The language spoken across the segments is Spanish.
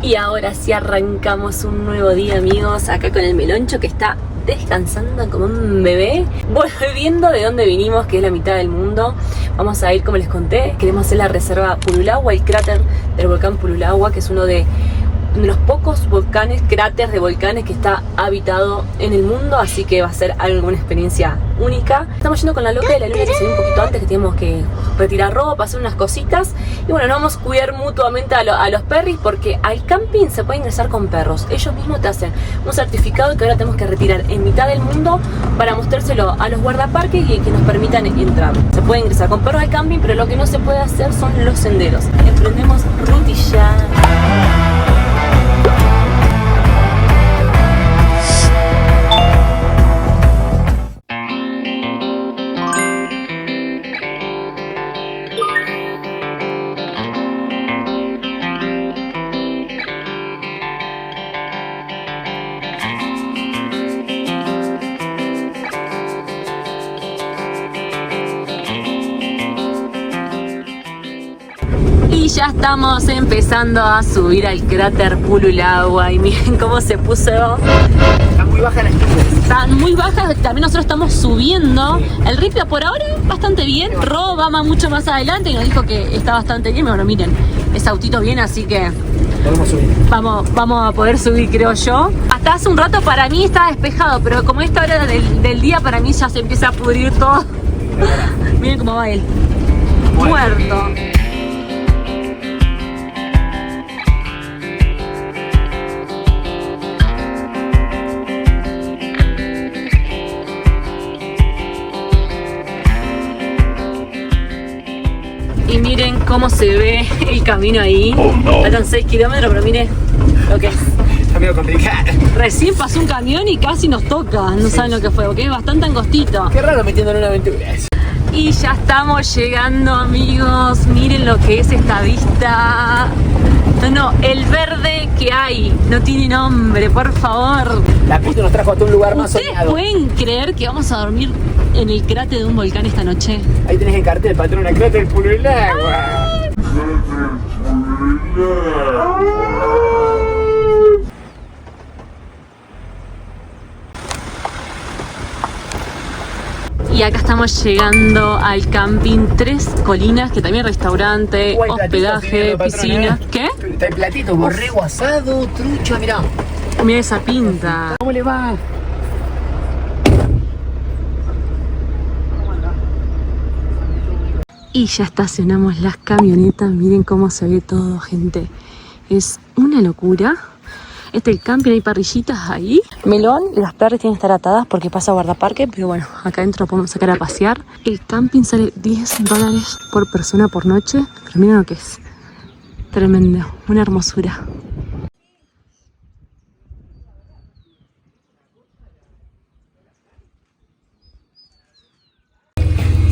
Y ahora sí arrancamos un nuevo día, amigos, acá con el Meloncho que está descansando como un bebé, volviendo de donde vinimos, que es la mitad del mundo. Vamos a ir, como les conté, queremos hacer la reserva Pululagua, el cráter del volcán Pululagua, que es uno de los pocos volcanes, cráteres de volcanes que está habitado en el mundo, así que va a ser alguna experiencia única. Estamos yendo con la loca de la luna que se dio un poquito antes, que teníamos que retirar ropa, hacer unas cositas. Y bueno, nos vamos a cuidar mutuamente a los perris, porque al camping se puede ingresar con perros. Ellos mismos te hacen un certificado que ahora tenemos que retirar en mitad del mundo para mostrárselo a los guardaparques y que nos permitan entrar. Se puede ingresar con perros al camping, pero lo que no se puede hacer son los senderos. Emprendemos rutilla. Y ya estamos empezando a subir al cráter Pululagua y miren cómo se puso. Está muy baja la esquina. Están muy bajas, también nosotros estamos subiendo. El ripio por ahora bastante bien. Ro va mucho más adelante y nos dijo que está bastante bien. Bueno, miren, ese autito viene, así que podemos subir. Vamos a poder subir, creo yo. Hasta hace un rato para mí estaba despejado, pero como esta hora del día para mí ya se empieza a pudrir todo. Miren cómo va él. Muerto. Y miren cómo se ve el camino ahí. Faltan 6 kilómetros, pero miren lo que es. Está medio complicado. Recién pasó un camión y casi nos toca. No saben lo que fue, porque es bastante angostito. Qué raro metiéndole una aventura. Y ya estamos llegando, amigos. Miren lo que es esta vista. No, el verde que hay no tiene nombre, por favor. La pista nos trajo hasta un lugar más ¿Ustedes soñado. pueden creer que vamos a dormir en el cráter de un volcán esta noche? Ahí tenés el cartel, patrona, cráter Pululagua. Y acá estamos llegando al camping Tres Colinas, que también restaurante, hospedaje, piscina. ¿Qué? Está el platito, borrego asado, trucho, mirá. Mira esa pinta. ¿Cómo le va? Y ya estacionamos las camionetas. Miren cómo se ve todo, gente. Es una locura. Este es el camping, hay parrillitas ahí. Melón, las perras tienen que estar atadas porque pasa a guardaparque, pero bueno, acá adentro podemos sacar a pasear. El camping sale $10 por persona por noche, pero miren lo que es. Tremendo, una hermosura.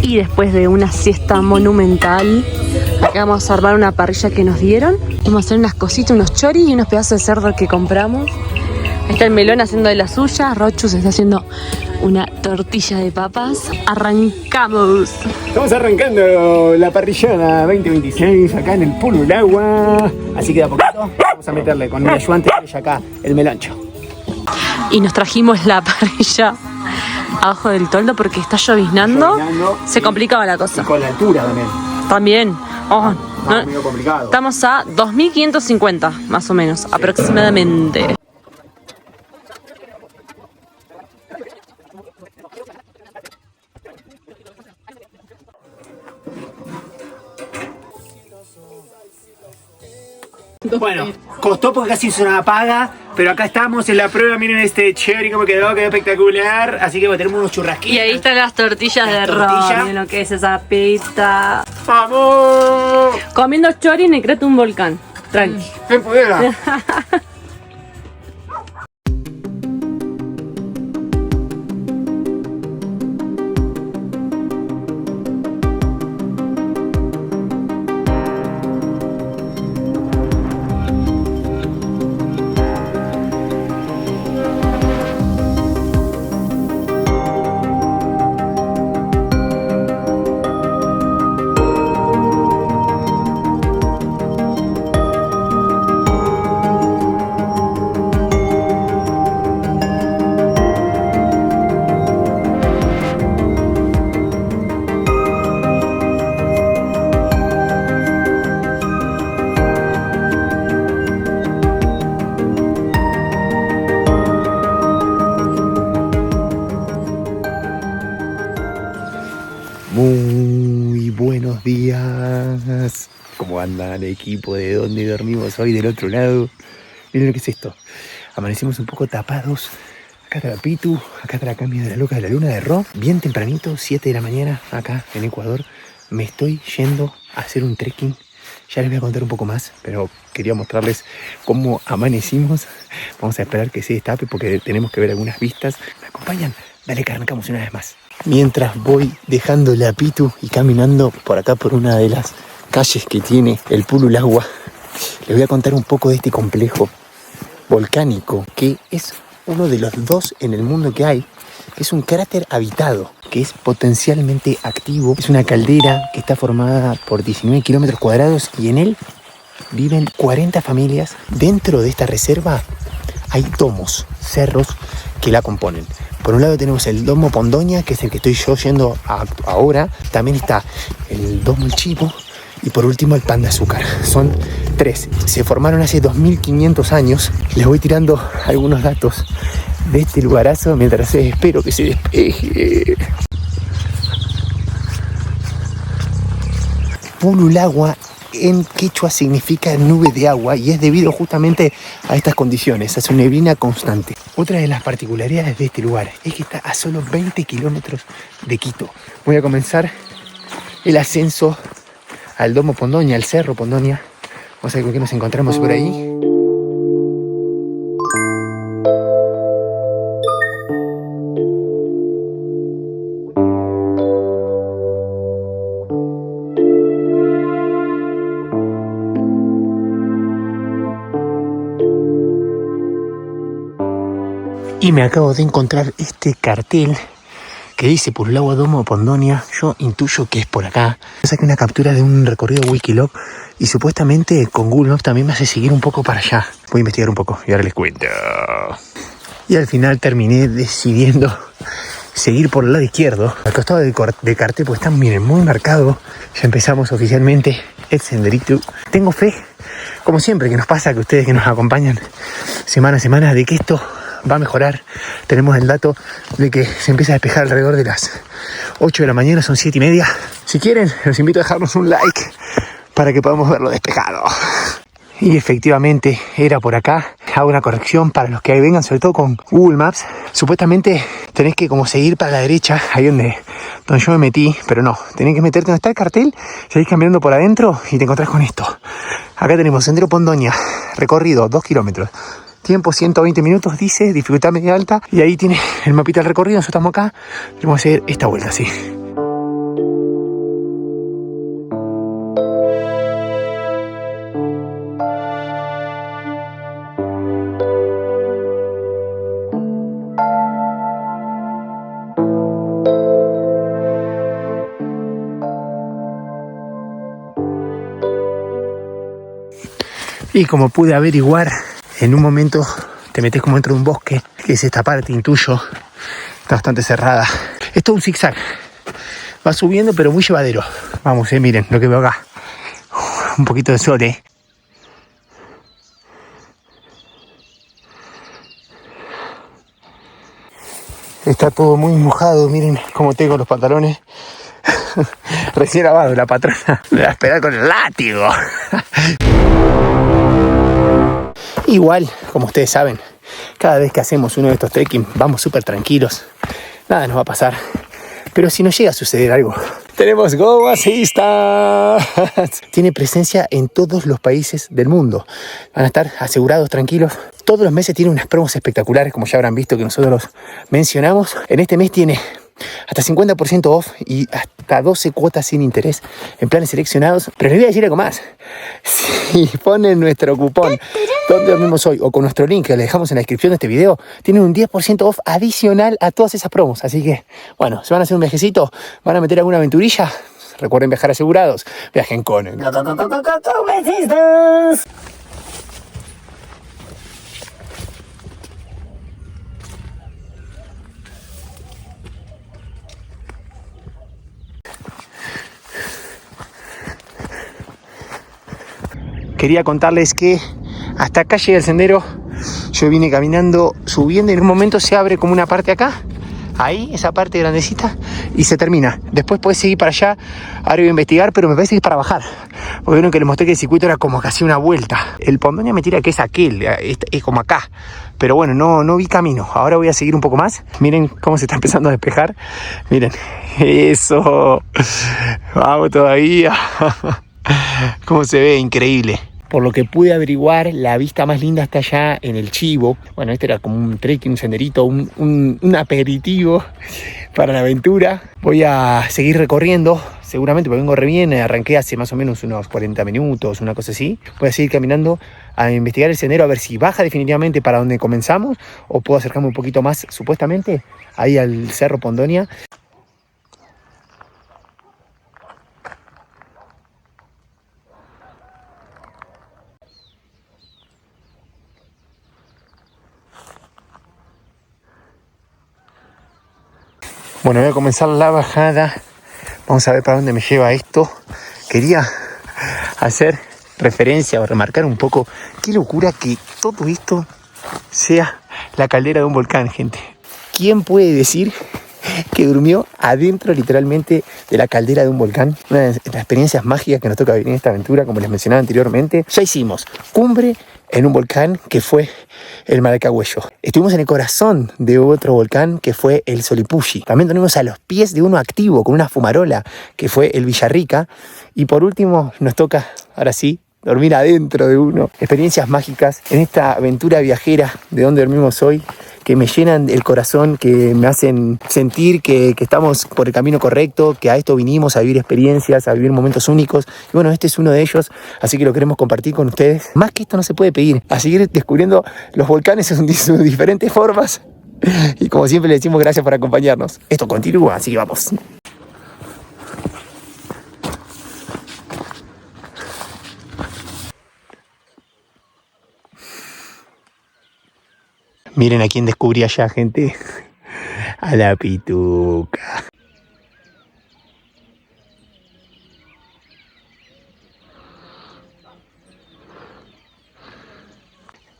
Y después de una siesta monumental, acá vamos a armar una parrilla que nos dieron. Vamos a hacer unas cositas, unos choris y unos pedazos de cerdo que compramos. Ahí está el Melón haciendo de la suya. Rochu se está haciendo una tortilla de papas. Arrancamos. Estamos arrancando la parrillada 2026 acá en el Pululagua. Así que de a poquito vamos a meterle con mi ayudante acá el Meloncho. Y nos trajimos la parrilla abajo del toldo porque está lloviznando. Se complicaba la cosa. Y con la altura también. También. Oh, no, medio complicado. estamos a 2.550 más o menos, aproximadamente. Bueno, costó porque casi hizo una paga, pero acá estamos en la prueba. Miren este cherry como quedó espectacular. Así que bueno, tenemos unos churrasquitos. Y ahí están las tortillas de tortillas. ron, miren lo que es esa pizza. ¡Vamos! Comiendo chori en el cráter de un volcán. Tranqui. ¡Se pudiera! onda al equipo de donde dormimos hoy del otro lado. Miren lo que es esto. Amanecimos un poco tapados. Acá está la Pitu, acá está la cambio de la loca de la luna de Ro. Bien tempranito, 7 de la mañana, acá en Ecuador. Me estoy yendo a hacer un trekking. Ya les voy a contar un poco más, pero quería mostrarles cómo amanecimos. Vamos a esperar que se destape porque tenemos que ver algunas vistas. ¿Me acompañan? Dale que arrancamos una vez más. Mientras voy dejando la Pitu y caminando por acá por una de las calles que tiene el Purulagua, les voy a contar un poco de este complejo volcánico que es uno de los 2 en el mundo que hay. Es un cráter habitado que es potencialmente activo. Es una caldera que está formada por 19 kilómetros cuadrados y en él viven 40 familias. Dentro de esta reserva hay domos, cerros que la componen. Por un lado tenemos el domo Pondoña, que es el que estoy yo yendo ahora. También está el domo El Chivo y por último el Pan de Azúcar. Son 3. Se formaron hace 2500 años. Les voy tirando algunos datos de este lugarazo mientras espero que se despeje. Purulagua en quechua significa nube de agua y es debido justamente a estas condiciones, a su neblina constante. Otra de las particularidades de este lugar es que está a solo 20 kilómetros de Quito. Voy a comenzar el ascenso al domo Pondoña, al cerro Pondoña. Vamos a ver con qué nos encontramos por ahí. Y me acabo de encontrar este cartel que dice Purulagua Domo Pondoña. Yo intuyo que es por acá. Yo saqué una captura de un recorrido Wikiloc y supuestamente con Google Maps también me hace seguir un poco para allá. Voy a investigar un poco y ahora les cuento. Y al final terminé decidiendo seguir por el lado izquierdo, al costado del cartel, pues está, miren, muy marcado. Ya empezamos oficialmente el senderito. Tengo fe, como siempre que nos pasa, que ustedes que nos acompañan semana a semana, de que esto va a mejorar. Tenemos el dato de que se empieza a despejar alrededor de las 8 de la mañana, son 7:30. Si quieren, los invito a dejarnos un like para que podamos verlo despejado. Y efectivamente era por acá. Hago una corrección para los que vengan, sobre todo con Google Maps. Supuestamente tenés que como seguir para la derecha, ahí donde yo me metí, pero no, tenés que meterte donde está el cartel, seguís caminando por adentro y te encontrás con esto. Acá tenemos Sendero Pondoña, recorrido 2 kilómetros. Tiempo 120 minutos, dice, dificultad media alta. Y ahí tiene el mapita del recorrido. Nosotros estamos acá. Vamos a hacer esta vuelta, sí. Y como pude averiguar, en un momento te metes como dentro de un bosque, que es esta parte, intuyo, está bastante cerrada. Es todo un zigzag, va subiendo pero muy llevadero. Vamos, miren lo que veo acá, un poquito de sol, Está todo muy mojado, miren cómo tengo los pantalones. Recién lavado, la patrona me va a esperar con el látigo. Igual, como ustedes saben, cada vez que hacemos uno de estos trekking vamos súper tranquilos, nada nos va a pasar. Pero si nos llega a suceder algo, tenemos Go Assistance. Tiene presencia en todos los países del mundo. Van a estar asegurados, tranquilos. Todos los meses tiene unas promos espectaculares, como ya habrán visto que nosotros los mencionamos. En este mes tiene hasta 50% off y hasta 12 cuotas sin interés en planes seleccionados. Pero les voy a decir algo más. Si ponen nuestro cupón donde dormimos hoy o con nuestro link que le dejamos en la descripción de este video, tienen un 10% off adicional a todas esas promos. Así que, bueno, se van a hacer un viajecito, van a meter alguna aventurilla. Recuerden viajar asegurados. Viajen con el Go Assistance. Quería contarles que hasta acá llega el sendero. Yo vine caminando, subiendo y en un momento se abre como una parte acá. ahí, esa parte grandecita, y se termina. Después podés seguir para allá. Ahora voy a investigar, pero me parece que es para bajar. Porque vieron que les mostré que el circuito era como que hacía una vuelta. El Pondoña me tira que es aquel, es como acá. Pero bueno, no vi camino. Ahora voy a seguir un poco más. Miren cómo se está empezando a despejar. Miren, eso. Vamos todavía. Cómo se ve, increíble. Por lo que pude averiguar, la vista más linda está allá en el Chivo. Bueno, este era como un trekking, un senderito, un aperitivo para la aventura. Voy a seguir recorriendo, seguramente porque vengo re bien. Arranqué hace más o menos unos 40 minutos, una cosa así. Voy a seguir caminando a investigar el sendero, a ver si baja definitivamente para donde comenzamos o puedo acercarme un poquito más, supuestamente, ahí al Cerro Pondoña. Bueno, voy a comenzar la bajada. Vamos a ver para dónde me lleva esto. Quería hacer referencia o remarcar un poco qué locura que todo esto sea la caldera de un volcán, gente. ¿Quién puede decir que durmió adentro literalmente de la caldera de un volcán? Una de las experiencias mágicas que nos toca vivir en esta aventura, como les mencionaba anteriormente. Ya hicimos cumbre en un volcán que fue el Maracagüello. Estuvimos en el corazón de otro volcán que fue el Solipulli. También dormimos a los pies de uno activo con una fumarola que fue el Villarrica. Y por último nos toca, ahora sí, dormir adentro de uno. Experiencias mágicas en esta aventura viajera de donde dormimos hoy, que me llenan el corazón, que me hacen sentir que estamos por el camino correcto, que a esto vinimos, a vivir experiencias, a vivir momentos únicos. Y bueno, este es uno de ellos, así que lo queremos compartir con ustedes. Más que esto no se puede pedir, a seguir descubriendo los volcanes en sus diferentes formas. Y como siempre le decimos gracias por acompañarnos. Esto continúa, así que vamos. Miren a quién descubrí allá, gente. A la pituca.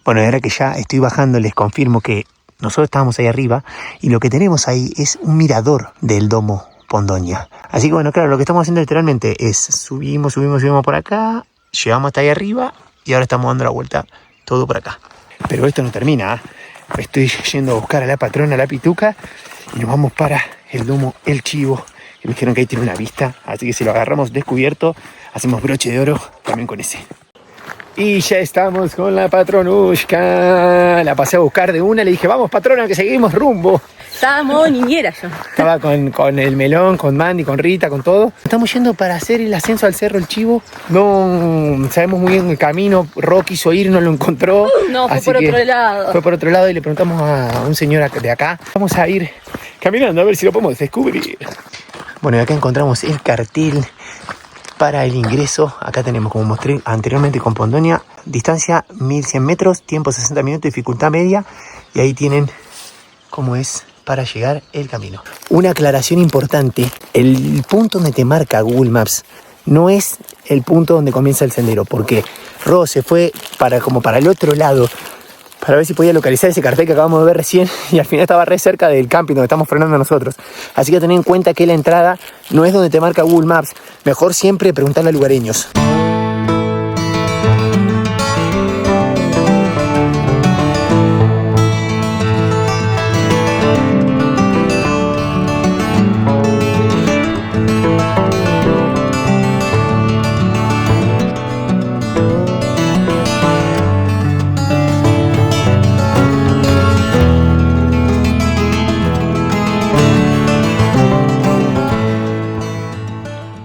Bueno, ahora que ya estoy bajando, les confirmo que nosotros estábamos ahí arriba y lo que tenemos ahí es un mirador del domo Pondoña. Así que bueno, claro, lo que estamos haciendo literalmente es subimos por acá, llegamos hasta ahí arriba y ahora estamos dando la vuelta todo por acá. Pero esto no termina, ¿eh? Estoy yendo a buscar a la patrona, a la pituca, y nos vamos para el domo El Chivo. Y me dijeron que ahí tiene una vista, así que si lo agarramos descubierto, hacemos broche de oro también con ese. Y ya estamos con la patronushka. La pasé a buscar de una, le dije, vamos patrona, que seguimos rumbo. Estaba modo niñera yo. Estaba con el melón, con Mandy, con Rita, con todo. Estamos yendo para hacer el ascenso al Cerro El Chivo. No sabemos muy bien el camino. Ro quiso ir, no lo encontró. No, fue por otro lado. Fue por otro lado y le preguntamos a un señor de acá. Vamos a ir caminando a ver si lo podemos descubrir. Bueno, y acá encontramos el cartel para el ingreso. Acá tenemos, como mostré anteriormente con Pondoña, distancia 1100 metros, tiempo 60 minutos, dificultad media. Y ahí tienen cómo es para llegar el camino. Una aclaración importante, el punto donde te marca Google Maps no es el punto donde comienza el sendero, porque Ro se fue para el otro lado, para ver si podía localizar ese cartel que acabamos de ver recién, y al final estaba re cerca del camping donde estamos frenando nosotros. Así que ten en cuenta que la entrada no es donde te marca Google Maps. Mejor siempre preguntarle a lugareños.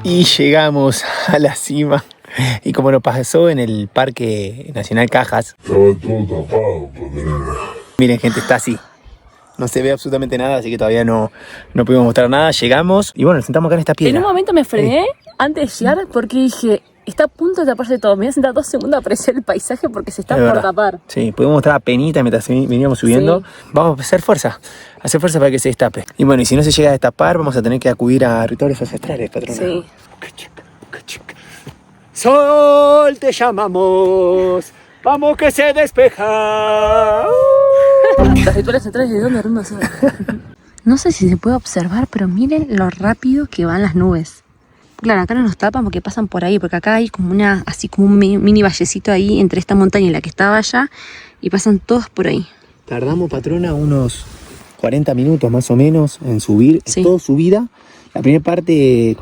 Y llegamos a la cima. Y como nos pasó en el Parque Nacional Cajas. Estaba todo tapado, Miren, gente, está así. No se ve absolutamente nada, así que todavía no pudimos mostrar nada. Llegamos y bueno, nos sentamos acá en esta piedra. En un momento me frené antes de llegar porque dije, está a punto de taparse todo. Me voy a sentar 2 segundos a apreciar el paisaje porque se está por tapar. Sí, pudimos mostrar a penita mientras veníamos subiendo. Sí. Vamos a hacer fuerza para que se destape. Y bueno, y si no se llega a destapar, vamos a tener que acudir a rituales ancestrales, patrona. Sí. Sol, te llamamos. Vamos que se despeja. Los rituales ancestrales, ¿de dónde dormimos? No sé si se puede observar, pero miren lo rápido que van las nubes. Claro, acá no nos tapan porque pasan por ahí, porque acá hay como así como un mini vallecito ahí entre esta montaña y la que estaba allá, y pasan todos por ahí. Tardamos, patrona, unos 40 minutos más o menos en subir. Sí. Es todo subida. La primera parte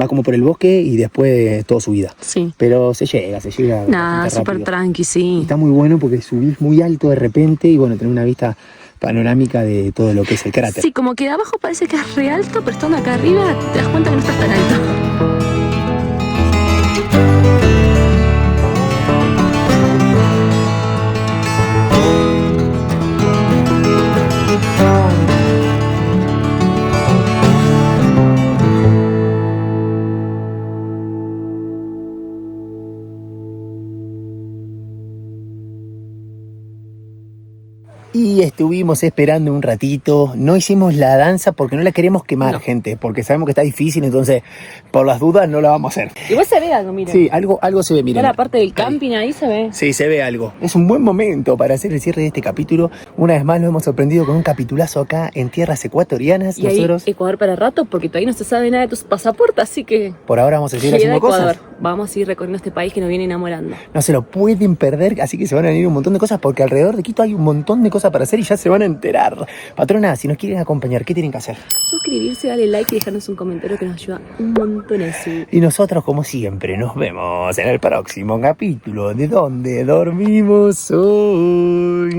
va como por el bosque y después todo subida. Sí. Pero se llega Nada, bastante súper rápido. tranqui, sí. Está muy bueno porque subís muy alto de repente y bueno, tenés una vista panorámica de todo lo que es el cráter. Sí, como que de abajo parece que es re alto, pero estando acá arriba te das cuenta que no estás tan alto. Y estuvimos esperando un ratito, no hicimos la danza porque no la queremos quemar, No. gente, porque sabemos que está difícil, entonces por las dudas no la vamos a hacer. Igual se ve algo, miren. Sí, algo se ve, miren. Toda la parte del camping ahí se ve. Sí, se ve algo. Es un buen momento para hacer el cierre de este capítulo. Una vez más nos hemos sorprendido con un capitulazo acá en tierras ecuatorianas. Y ahí Nosotros, Ecuador para rato, porque todavía no se sabe nada de tus pasaportes, así que por ahora vamos a seguir queda haciendo Ecuador. cosas. Vamos a ir recorriendo este país que nos viene enamorando. No se lo pueden perder, así que se van a venir un montón de cosas porque alrededor de Quito hay un montón de cosas para hacer y ya se van a enterar. Patrona, si nos quieren acompañar, ¿qué tienen que hacer? Suscribirse, darle like y dejarnos un comentario que nos ayuda un montón a eso. Y nosotros, como siempre, nos vemos en el próximo capítulo de Donde Dormimos Hoy.